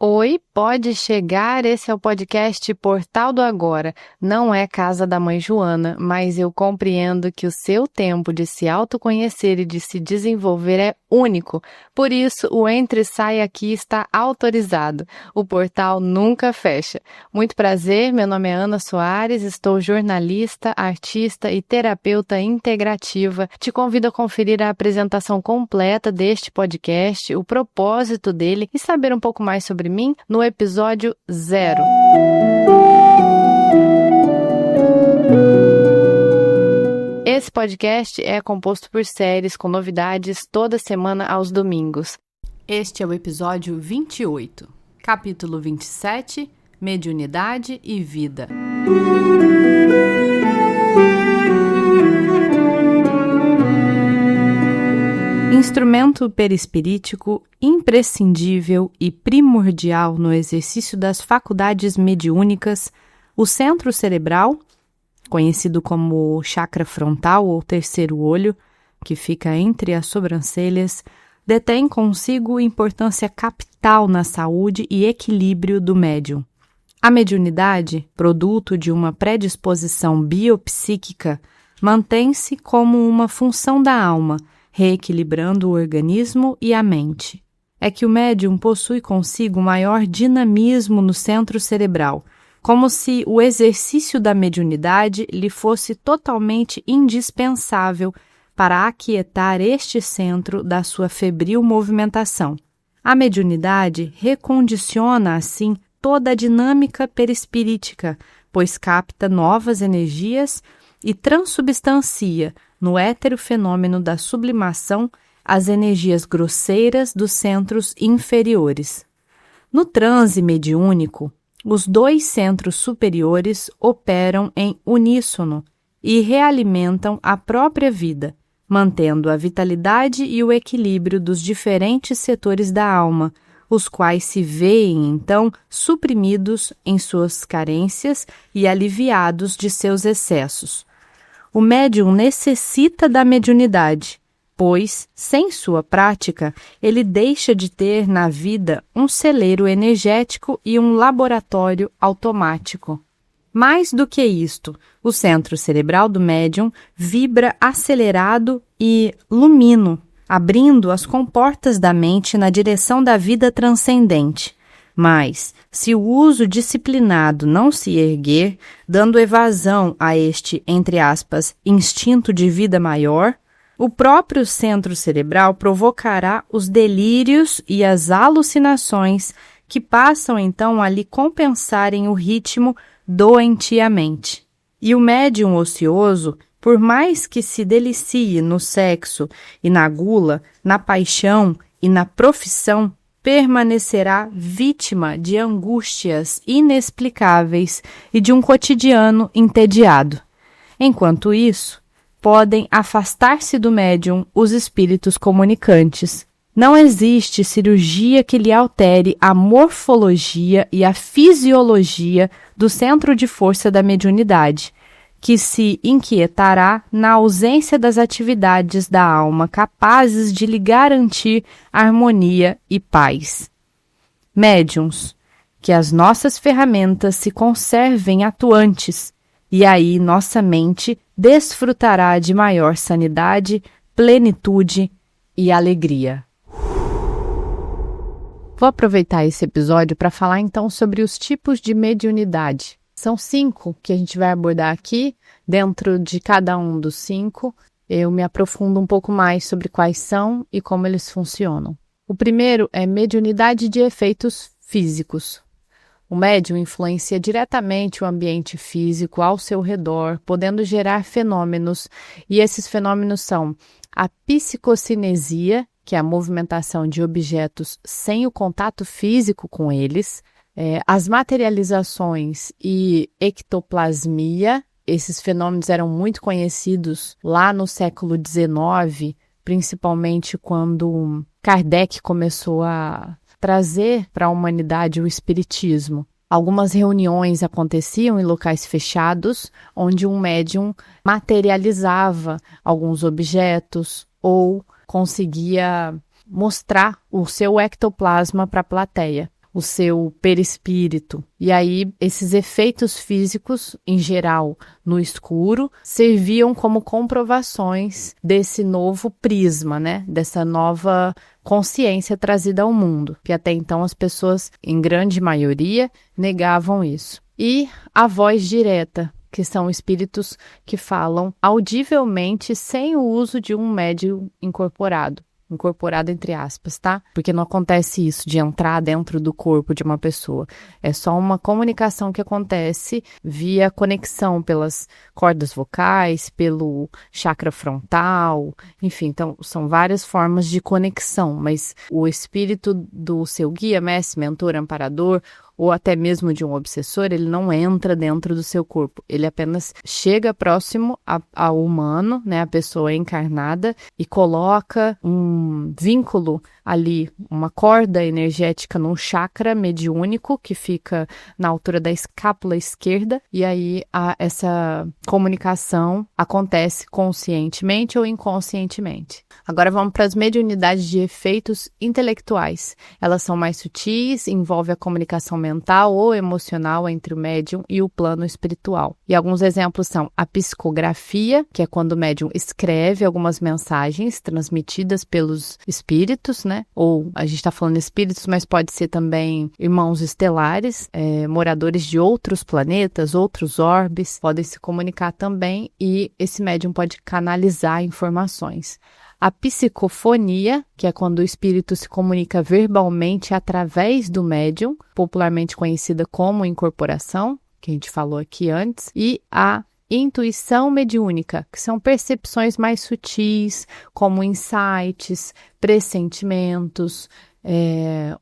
Oi, pode chegar, esse é o podcast Portal do Agora. Não é casa da mãe Joana, mas eu compreendo que o seu tempo de se autoconhecer e de se desenvolver é único. Por isso, o Entre e Sai aqui está autorizado. O portal nunca fecha. Muito prazer, meu nome é Ana Soares, estou jornalista, artista e terapeuta integrativa. Te convido a conferir a apresentação completa deste podcast, o propósito dele e saber um pouco mais sobre mim no episódio 0. Esse podcast é composto por séries com novidades toda semana aos domingos. Este é o episódio 28, capítulo 27, Mediunidade e Vida. Instrumento perispirítico imprescindível e primordial no exercício das faculdades mediúnicas, o centro cerebral, conhecido como chakra frontal ou terceiro olho, que fica entre as sobrancelhas, detém consigo importância capital na saúde e equilíbrio do médium. A mediunidade, produto de uma predisposição biopsíquica, mantém-se como uma função da alma, reequilibrando o organismo e a mente. É que o médium possui consigo maior dinamismo no centro cerebral, como se o exercício da mediunidade lhe fosse totalmente indispensável para aquietar este centro da sua febril movimentação. A mediunidade recondiciona, assim, toda a dinâmica perispirítica, pois capta novas energias e transubstancia no étero fenômeno da sublimação as energias grosseiras dos centros inferiores. No transe mediúnico, os dois centros superiores operam em uníssono e realimentam a própria vida, mantendo a vitalidade e o equilíbrio dos diferentes setores da alma, os quais se veem, então, suprimidos em suas carências e aliviados de seus excessos. O médium necessita da mediunidade, pois, sem sua prática, ele deixa de ter na vida um celeiro energético e um laboratório automático. Mais do que isto, o centro cerebral do médium vibra acelerado e lumino, abrindo as comportas da mente na direção da vida transcendente. Mas, se o uso disciplinado não se erguer, dando evasão a este, entre aspas, instinto de vida maior, o próprio centro cerebral provocará os delírios e as alucinações que passam então a lhe compensarem o ritmo doentiamente. E o médium ocioso, por mais que se delicie no sexo e na gula, na paixão e na profissão, permanecerá vítima de angústias inexplicáveis e de um cotidiano entediado. Enquanto isso, podem afastar-se do médium os espíritos comunicantes. Não existe cirurgia que lhe altere a morfologia e a fisiologia do centro de força da mediunidade, que se inquietará na ausência das atividades da alma capazes de lhe garantir harmonia e paz. Médiuns, que as nossas ferramentas se conservem atuantes, e aí nossa mente desfrutará de maior sanidade, plenitude e alegria. Vou aproveitar esse episódio para falar então sobre os tipos de mediunidade. São 5 que a gente vai abordar aqui. Dentro de cada um dos 5, eu me aprofundo um pouco mais sobre quais são e como eles funcionam. O primeiro é mediunidade de efeitos físicos. O médium influencia diretamente o ambiente físico ao seu redor, podendo gerar fenômenos, e esses fenômenos são a psicocinesia, que é a movimentação de objetos sem o contato físico com eles, as materializações e ectoplasmia. Esses fenômenos eram muito conhecidos lá no século XIX, principalmente quando Kardec começou a trazer para a humanidade o espiritismo. Algumas reuniões aconteciam em locais fechados, onde um médium materializava alguns objetos ou conseguia mostrar o seu ectoplasma para a plateia. o seu perispírito. E aí, esses efeitos físicos, em geral, no escuro, serviam como comprovações desse novo prisma, né? Dessa nova consciência trazida ao mundo, que até então as pessoas, em grande maioria, negavam isso. E a voz direta, que são espíritos que falam audivelmente sem o uso de um médium incorporado entre aspas, tá? Porque não acontece isso de entrar dentro do corpo de uma pessoa. É só uma comunicação que acontece via conexão pelas cordas vocais, pelo chakra frontal, enfim, então são várias formas de conexão, mas o espírito do seu guia, mestre, mentor, amparador, ou até mesmo de um obsessor, ele não entra dentro do seu corpo. Ele apenas chega próximo ao humano, né, a pessoa encarnada, e coloca um vínculo ali, uma corda energética num chakra mediúnico que fica na altura da escápula esquerda, e aí essa comunicação acontece conscientemente ou inconscientemente. Agora vamos para as mediunidades de efeitos intelectuais. Elas são mais sutis, envolvem a comunicação mental ou emocional entre o médium e o plano espiritual. E alguns exemplos são a psicografia, que é quando o médium escreve algumas mensagens transmitidas pelos espíritos, né? Ou a gente está falando espíritos, mas pode ser também irmãos estelares, moradores de outros planetas, outros orbes, podem se comunicar também e esse médium pode canalizar informações. A psicofonia, que é quando o espírito se comunica verbalmente através do médium, popularmente conhecida como incorporação, que a gente falou aqui antes, e a intuição mediúnica, que são percepções mais sutis, como insights, pressentimentos,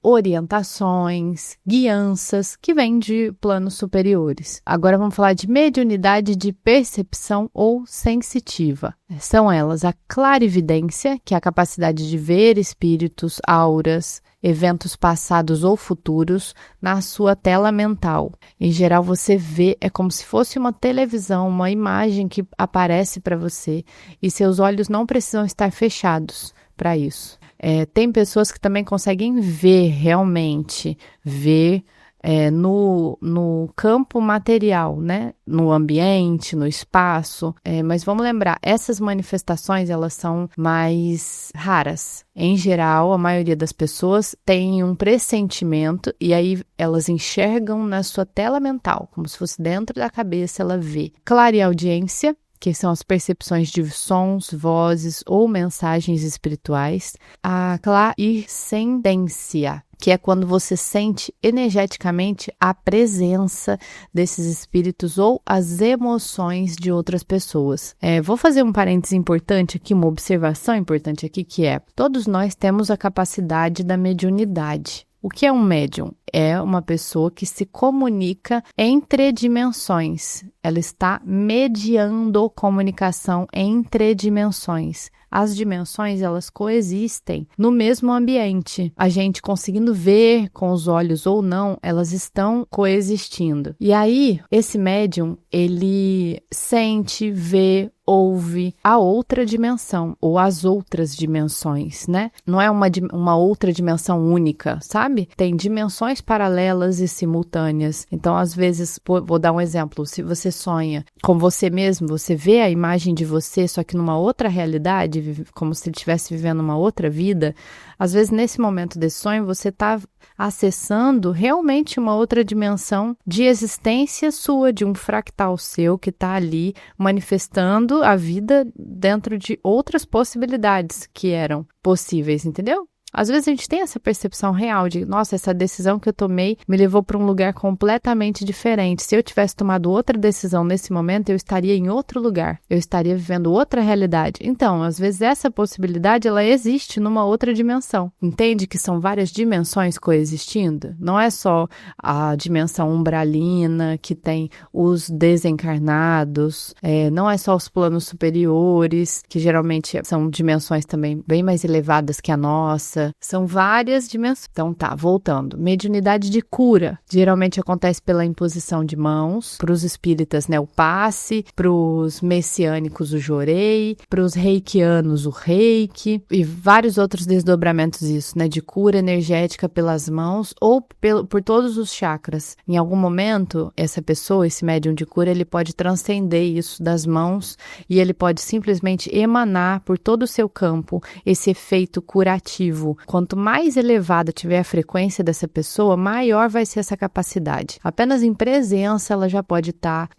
orientações, guianças, que vêm de planos superiores. Agora vamos falar de mediunidade de percepção ou sensitiva. São elas a clarividência, que é a capacidade de ver espíritos, auras, eventos passados ou futuros na sua tela mental. Em geral, você vê, é como se fosse uma televisão, uma imagem que aparece para você e seus olhos não precisam estar fechados para isso. Tem pessoas que também conseguem ver realmente, no campo material, né? No ambiente, no espaço. Mas vamos lembrar, essas manifestações, elas são mais raras. Em geral, a maioria das pessoas tem um pressentimento e aí elas enxergam na sua tela mental, como se fosse dentro da cabeça, ela vê. Clareaudiência, que são as percepções de sons, vozes ou mensagens espirituais. A clariscendência, que é quando você sente energeticamente a presença desses espíritos ou as emoções de outras pessoas. Vou fazer um parênteses importante aqui, uma observação importante aqui, que é: todos nós temos a capacidade da mediunidade. O que é um médium? É uma pessoa que se comunica entre dimensões. Ela está mediando comunicação entre dimensões. As dimensões, elas coexistem no mesmo ambiente. A gente conseguindo ver com os olhos ou não, elas estão coexistindo. E aí, esse médium, ele sente, vê, ouve a outra dimensão, ou as outras dimensões, né? Não é uma outra dimensão única, sabe? Tem dimensões paralelas e simultâneas. Então, às vezes, vou dar um exemplo, se você sonha com você mesmo, você vê a imagem de você, só que numa outra realidade, como se estivesse vivendo uma outra vida, às vezes, nesse momento desse sonho, você está acessando realmente uma outra dimensão de existência sua, de um fractal seu que está ali manifestando a vida dentro de outras possibilidades que eram possíveis, entendeu? Às vezes a gente tem essa percepção real de, nossa, essa decisão que eu tomei me levou para um lugar completamente diferente. Se eu tivesse tomado outra decisão nesse momento, eu estaria em outro lugar. Eu estaria vivendo outra realidade. Então, às vezes essa possibilidade, ela existe numa outra dimensão. Entende que são várias dimensões coexistindo? Não é só a dimensão umbralina, que tem os desencarnados, não é só os planos superiores, que geralmente são dimensões também bem mais elevadas que a nossa, pensa, são várias dimensões. Então tá, voltando. Mediunidade de cura. Geralmente acontece pela imposição de mãos. Para os espíritas, né, o passe. Para os messiânicos, o jorei. Para os reikianos, o reiki. E vários outros desdobramentos disso, né, de cura energética pelas mãos ou por todos os chakras. Em algum momento, essa pessoa, esse médium de cura, ele pode transcender isso das mãos e ele pode simplesmente emanar por todo o seu campo esse efeito curativo. Quanto mais elevada tiver a frequência dessa pessoa, maior vai ser essa capacidade. Apenas em presença ela já pode estar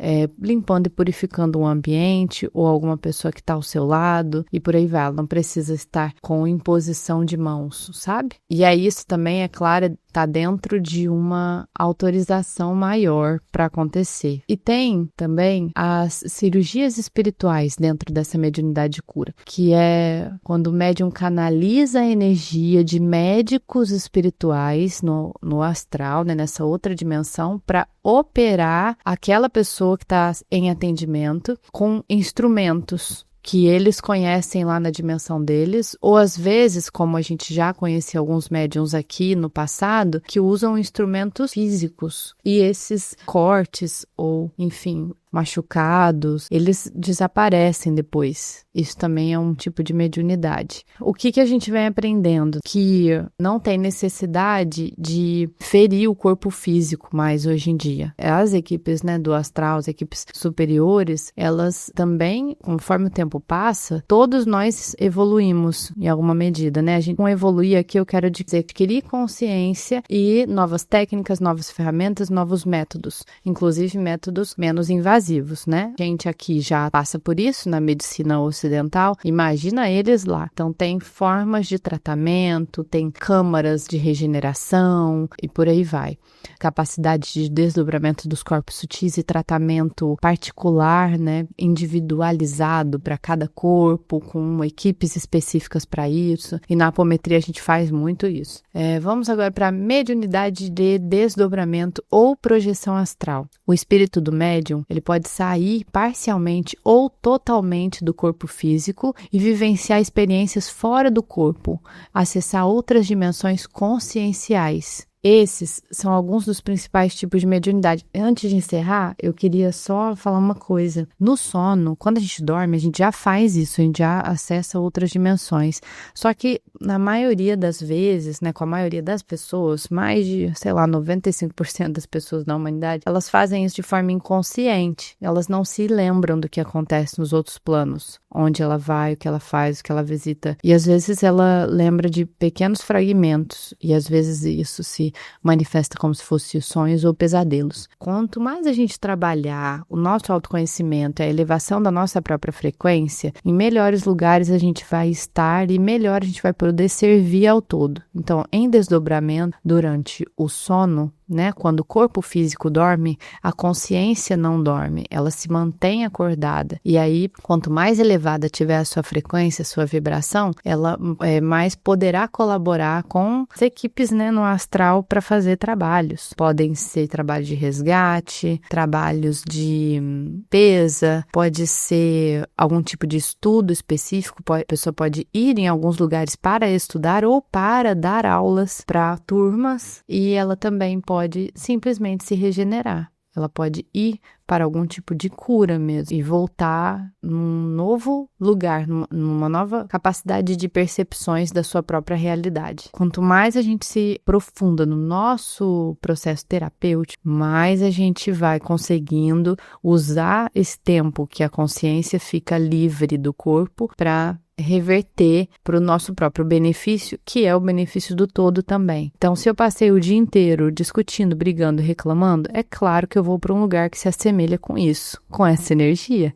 limpando e purificando um ambiente ou alguma pessoa que está ao seu lado e por aí vai. Ela não precisa estar com imposição de mãos, sabe? E aí isso também, é claro, está dentro de uma autorização maior para acontecer. E tem também as cirurgias espirituais dentro dessa mediunidade de cura, que é quando o médium canaliza a energia de médicos espirituais no astral, né, nessa outra dimensão, para operar aquela pessoa que está em atendimento com instrumentos que eles conhecem lá na dimensão deles, ou às vezes, como a gente já conhecia alguns médiums aqui no passado, que usam instrumentos físicos. E esses cortes, ou enfim, machucados, eles desaparecem depois. Isso também é um tipo de mediunidade. O que a gente vem aprendendo? Que não tem necessidade de ferir o corpo físico mais hoje em dia. As equipes, né, do astral, as equipes superiores, elas também, conforme o tempo passa, todos nós evoluímos em alguma medida, né? A gente não evoluir aqui, eu quero dizer, adquirir consciência e novas técnicas, novas ferramentas, novos métodos, inclusive métodos menos invasivos, né? A gente aqui já passa por isso na medicina ocidental, imagina eles lá. Então tem formas de tratamento, tem câmaras de regeneração e por aí vai. Capacidade de desdobramento dos corpos sutis e tratamento particular, né? Individualizado para cada corpo, com equipes específicas para isso. E na apometria a gente faz muito isso. Vamos agora para a mediunidade de desdobramento ou projeção astral. O espírito do médium, ele pode sair parcialmente ou totalmente do corpo físico e vivenciar experiências fora do corpo, acessar outras dimensões conscienciais. Esses são alguns dos principais tipos de mediunidade. Antes de encerrar, eu queria só falar uma coisa. No sono, quando a gente dorme, a gente já faz isso, a gente já acessa outras dimensões. Só que, na maioria das vezes, né, com a maioria das pessoas, mais de, 95% das pessoas da humanidade, elas fazem isso de forma inconsciente. Elas não se lembram do que acontece nos outros planos, onde ela vai, o que ela faz, o que ela visita. E às vezes ela lembra de pequenos fragmentos, e às vezes isso se manifesta como se fossem sonhos ou pesadelos. Quanto mais a gente trabalhar o nosso autoconhecimento, a elevação da nossa própria frequência, em melhores lugares a gente vai estar e melhor a gente vai poder servir ao todo. Então, em desdobramento, durante o sono, né, quando o corpo físico dorme, a consciência não dorme, ela se mantém acordada. E aí, quanto mais elevada tiver a sua frequência, a sua vibração, ela mais poderá colaborar com as equipes, né, no astral para fazer trabalhos. Podem ser trabalhos de resgate, trabalhos de limpeza, pode ser algum tipo de estudo específico, a pessoa pode ir em alguns lugares para estudar ou para dar aulas para turmas, e ela também pode simplesmente se regenerar. Ela pode ir para algum tipo de cura mesmo e voltar num novo lugar, numa nova capacidade de percepções da sua própria realidade. Quanto mais a gente se aprofunda no nosso processo terapêutico, mais a gente vai conseguindo usar esse tempo que a consciência fica livre do corpo para reverter para o nosso próprio benefício, que é o benefício do todo também. Então, se eu passei o dia inteiro discutindo, brigando, reclamando, é claro que eu vou para um lugar que se assemelha com isso, com essa energia.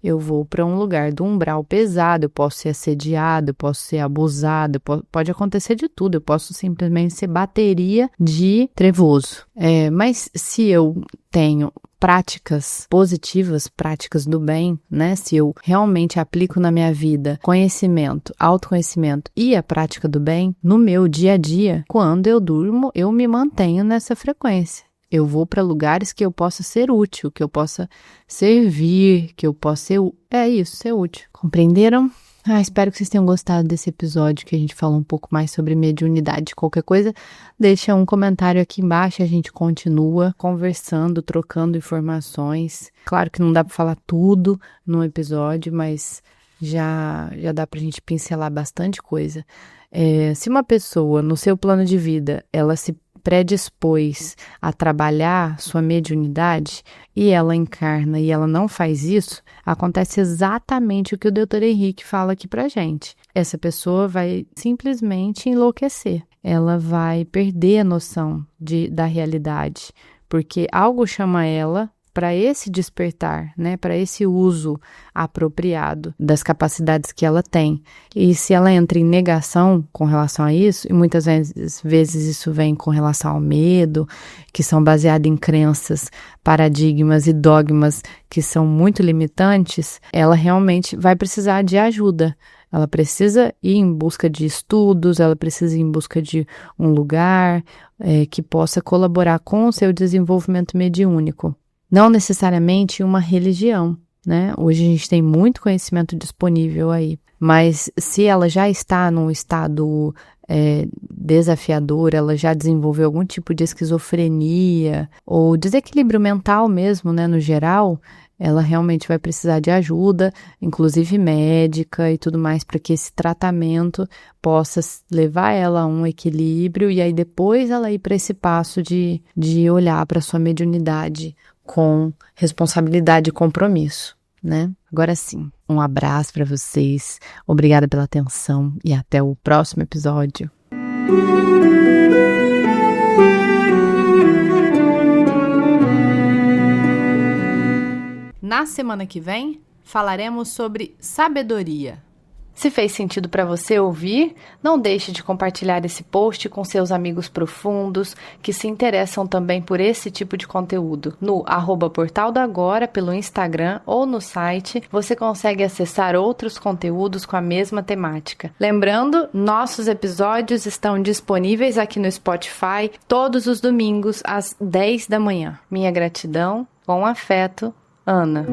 Eu vou para um lugar do umbral pesado, eu posso ser assediado, eu posso ser abusado, pode acontecer de tudo, eu posso simplesmente ser bateria de trevoso. Mas se eu tenho práticas positivas, práticas do bem, né? Se eu realmente aplico na minha vida conhecimento, autoconhecimento e a prática do bem, no meu dia a dia, quando eu durmo, eu me mantenho nessa frequência. Eu vou para lugares que eu possa ser útil, que eu possa servir, que eu possa ser útil. Compreenderam? Espero que vocês tenham gostado desse episódio, que a gente falou um pouco mais sobre mediunidade. Qualquer coisa, deixa um comentário aqui embaixo, a gente continua conversando, trocando informações. Claro que não dá para falar tudo no episódio, mas já dá pra gente pincelar bastante coisa. Se uma pessoa, no seu plano de vida, ela se predispôs a trabalhar sua mediunidade e ela encarna e ela não faz isso, acontece exatamente o que o Dr. Henrique fala aqui pra gente. Essa pessoa vai simplesmente enlouquecer. Ela vai perder a noção da realidade, porque algo chama ela para esse despertar, né, para esse uso apropriado das capacidades que ela tem. E se ela entra em negação com relação a isso, e muitas vezes isso vem com relação ao medo, que são baseados em crenças, paradigmas e dogmas que são muito limitantes, ela realmente vai precisar de ajuda. Ela precisa ir em busca de estudos, ela precisa ir em busca de um lugar que possa colaborar com o seu desenvolvimento mediúnico. Não necessariamente uma religião, né? Hoje a gente tem muito conhecimento disponível aí, mas se ela já está num estado desafiador, ela já desenvolveu algum tipo de esquizofrenia ou desequilíbrio mental mesmo, né, no geral, ela realmente vai precisar de ajuda, inclusive médica e tudo mais, para que esse tratamento possa levar ela a um equilíbrio e aí depois ela ir para esse passo de olhar para sua mediunidade com responsabilidade e compromisso, né? Agora sim, um abraço para vocês, obrigada pela atenção e até o próximo episódio. Na semana que vem, falaremos sobre sabedoria. Se fez sentido para você ouvir, não deixe de compartilhar esse post com seus amigos profundos que se interessam também por esse tipo de conteúdo. No @Portal do Agora, pelo Instagram ou no site, você consegue acessar outros conteúdos com a mesma temática. Lembrando, nossos episódios estão disponíveis aqui no Spotify todos os domingos às 10 da manhã. Minha gratidão, com afeto, Ana.